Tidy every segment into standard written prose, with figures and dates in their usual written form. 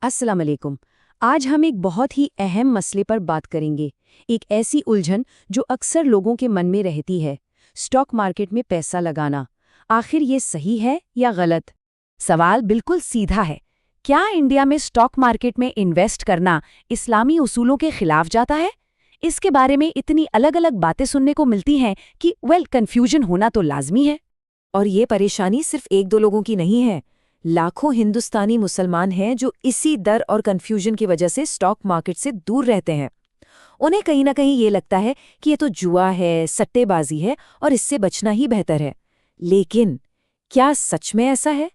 अस्सलाम वालेकुम। आज हम एक बहुत ही अहम मसले पर बात करेंगे। एक ऐसी उलझन जो अक्सर लोगों के मन में रहती है, स्टॉक मार्केट में पैसा लगाना। आखिर ये सही है या गलत? सवाल बिल्कुल सीधा है। क्या इंडिया में स्टॉक मार्केट में इन्वेस्ट करना इस्लामी उसूलों के खिलाफ जाता है? इसके बारे में इतनी अलग अलग बातें सुनने को मिलती हैं कि कन्फ्यूजन होना तो लाजमी है। और ये परेशानी सिर्फ एक दो लोगों की नहीं है। लाखों हिंदुस्तानी मुसलमान हैं जो इसी डर और कंफ्यूजन की वजह से स्टॉक मार्केट से दूर रहते हैं। उन्हें कहीं ना कहीं ये लगता है कि ये तो जुआ है, सट्टेबाजी है और इससे बचना ही बेहतर है। लेकिन क्या सच में ऐसा है?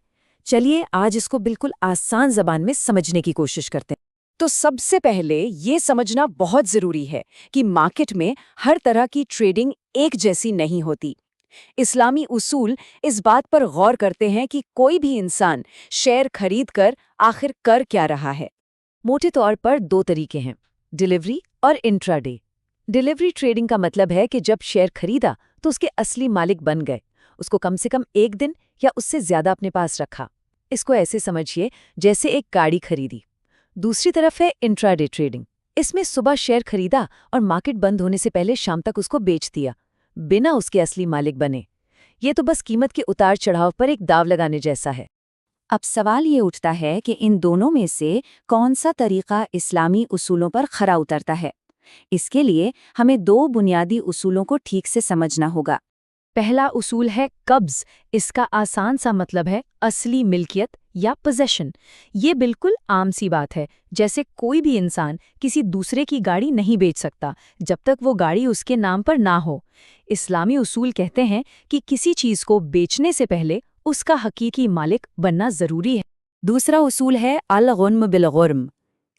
चलिए आज इसको बिल्कुल आसान जबान में समझने की कोशिश करते हैं। तो सबसे पहले ये समझना बहुत जरूरी है कि मार्केट में हर तरह की ट्रेडिंग एक जैसी नहीं होती। इस्लामी उसूल इस बात पर गौर करते हैं कि कोई भी इंसान शेयर खरीद कर आखिर कर क्या रहा है। मोटे तौर पर दो तरीके हैं, डिलीवरी और इंट्राडे। डिलीवरी ट्रेडिंग का मतलब है कि जब शेयर खरीदा तो उसके असली मालिक बन गए, उसको कम से कम एक दिन या उससे ज्यादा अपने पास रखा। इसको ऐसे समझिए जैसे एक गाड़ी खरीदी। दूसरी तरफ है इंट्राडे ट्रेडिंग। इसमें सुबह शेयर खरीदा और मार्केट बंद होने से पहले शाम तक उसको बेच दिया, बिना उसके असली मालिक बने। ये तो बस कीमत के उतार चढ़ाव पर एक दाव लगाने जैसा है। अब सवाल ये उठता है कि इन दोनों में से कौन सा तरीका इस्लामी उसूलों पर खरा उतरता है। इसके लिए हमें दो बुनियादी उसूलों को ठीक से समझना होगा। पहला उसूल है कब्ज़। इसका आसान सा मतलब है असली मिल्कियत या पोजेशन। ये बिल्कुल आम सी बात है, जैसे कोई भी इंसान किसी दूसरे की गाड़ी नहीं बेच सकता जब तक वो गाड़ी उसके नाम पर ना हो। इस्लामी उसूल कहते हैं कि किसी चीज़ को बेचने से पहले उसका हकीकी मालिक बनना ज़रूरी है। दूसरा उसूल है अल-गुन्म बिल-गुर्म।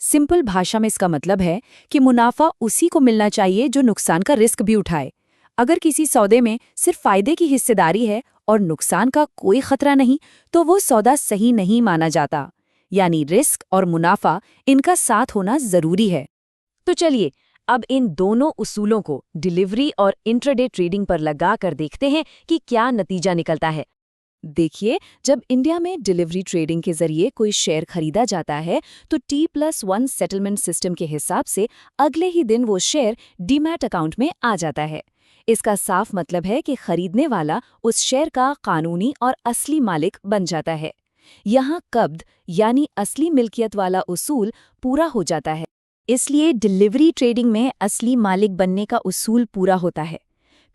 सिंपल भाषा में इसका मतलब है कि मुनाफा उसी को मिलना चाहिए जो नुकसान का रिस्क भी उठाए। अगर किसी सौदे में सिर्फ फायदे की हिस्सेदारी है और नुकसान का कोई खतरा नहीं, तो वो सौदा सही नहीं माना जाता। यानी रिस्क और मुनाफा इनका साथ होना जरूरी है। तो चलिए अब इन दोनों उसूलों को डिलीवरी और इंट्राडे ट्रेडिंग पर लगा कर देखते हैं कि क्या नतीजा निकलता है। देखिए, जब इंडिया में डिलीवरी ट्रेडिंग के जरिए कोई शेयर खरीदा जाता है तो T+1 सेटलमेंट सिस्टम के हिसाब से अगले ही दिन वो शेयर डीमैट अकाउंट में आ जाता है। इसका साफ मतलब है कि खरीदने वाला उस शेयर का कानूनी और असली मालिक बन जाता है। यहाँ कब्द यानी असली मिल्कियत वाला उसूल पूरा हो जाता है। इसलिए डिलीवरी ट्रेडिंग में असली मालिक बनने का उसूल पूरा होता है।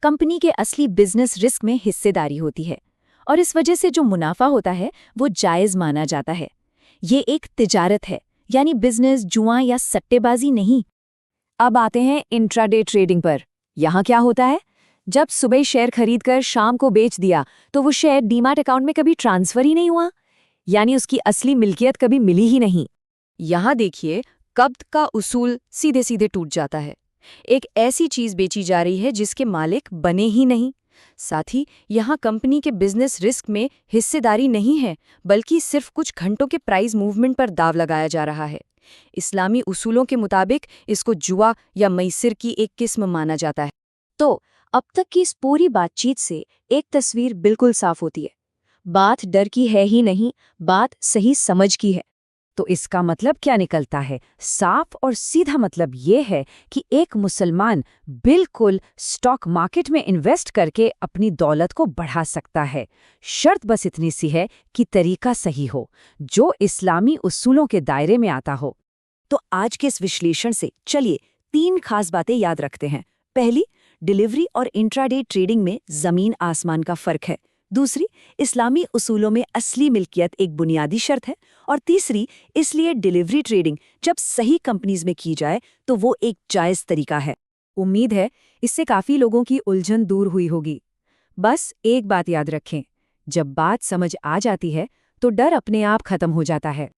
कंपनी के असली बिजनेस रिस्क में हिस्सेदारी होती है और इस वजह से जो मुनाफा होता है वो जायज़ माना जाता है। ये एक तिजारत है, यानी बिजनेस जुआ या सट्टेबाजी नहीं। अब आते हैं इंट्राडे ट्रेडिंग पर। यहाँ क्या होता है? जब सुबह शेयर खरीदकर शाम को बेच दिया तो वो शेयर डीमैट अकाउंट में कभी ट्रांसफर ही नहीं हुआ, यानी उसकी असली मिल्कियत कभी मिली ही नहीं। यहाँ देखिए, कब्द का उसूल सीधे सीधे टूट जाता है। एक ऐसी चीज बेची जा रही है जिसके मालिक बने ही नहीं। साथ ही यहाँ कंपनी के बिजनेस रिस्क में हिस्सेदारी नहीं है, बल्कि सिर्फ कुछ घंटों के प्राइस मूवमेंट पर दाव लगाया जा रहा है। इस्लामी उसूलों के मुताबिक इसको जुआ या मैसिर की एक किस्म माना जाता है। तो अब तक की इस पूरी बातचीत से एक तस्वीर बिल्कुल साफ होती है। बात डर की है ही नहीं, बात सही समझ की है। तो इसका मतलब क्या निकलता है? साफ और सीधा मतलब ये है कि एक मुसलमान बिल्कुल स्टॉक मार्केट में इन्वेस्ट करके अपनी दौलत को बढ़ा सकता है। शर्त बस इतनी सी है कि तरीका सही हो, जो इस्लामी उसूलों के दायरे में आता हो। तो आज के इस विश्लेषण से चलिए 3 खास बातें याद रखते हैं। पहली, डिलीवरी और इंट्राडे ट्रेडिंग में जमीन आसमान का फर्क है। दूसरी, इस्लामी उसूलों में असली मिल्कियत एक बुनियादी शर्त है। और तीसरी, इसलिए डिलीवरी ट्रेडिंग जब सही कंपनीज में की जाए तो वो एक जायज़ तरीका है। उम्मीद है इससे काफ़ी लोगों की उलझन दूर हुई होगी। बस एक बात याद रखें, जब बात समझ आ जाती है तो डर अपने आप खत्म हो जाता है।